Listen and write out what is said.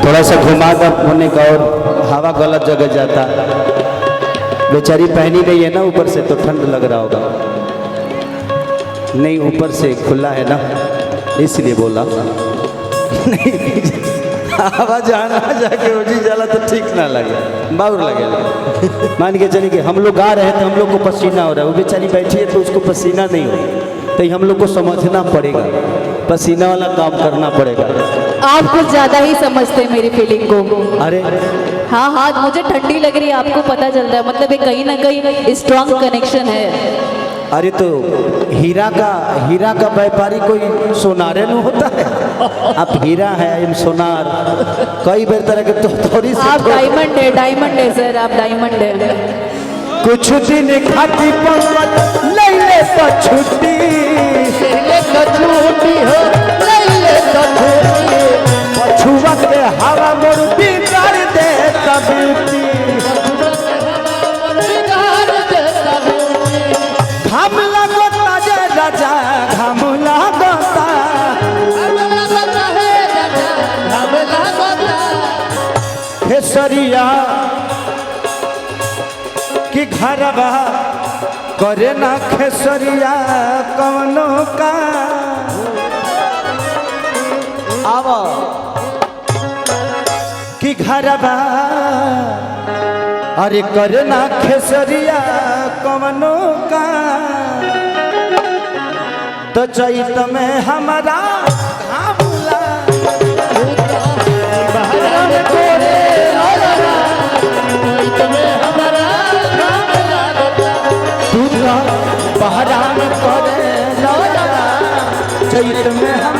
थोड़ा सा घुमा होने का और हवा गलत जगह जाता। बेचारी पहनी नहीं है ना ऊपर से, तो ठंड लग रहा होगा। नहीं, ऊपर से खुला है ना, इसलिए बोला। नहीं हवा जाना जाके उजी जाला तो ठीक ना लगे, बाउर लगे। मान के चलिए कि हम लोग गा रहे हैं तो हम लोग को पसीना हो रहा है, वो बेचारी बैठी है तो उसको पसीना नहीं हो रहा, तो हम लोग को समझना पड़ेगा, पसीना वाला काम करना पड़ेगा। आप कुछ ज्यादा ही समझते हैं मेरी फीलिंग को। अरे हाँ हाँ, मुझे ठंडी लग रही है, आपको पता चल रहा है, मतलब ये कहीं ना कहीं स्ट्रॉन्ग कनेक्शन है। अरे तो हीरा का व्यापारी कोई सोनारे न होता है। आप हीरा है, एम सोनार, कई बेर तरह के तो थोड़ी सी आप डायमंड है सर, आप डायमंड है। कुछ दिन खाती पंकज ले ले तो छुट्टी, ले तो छुट्टी हो, ले तो छुट्टी, पछुआ के हवा मुर्दी कर दे तबीती, घाम लगता जे राजा, घाम लगता, खेसरिया कि घरवा करे ना खेसरिया कवनो का। आवा कि घरवा अरे करे ना खेसरिया कवनो का, तो चैत में हमारा घामुला बहरान करे चैत में हम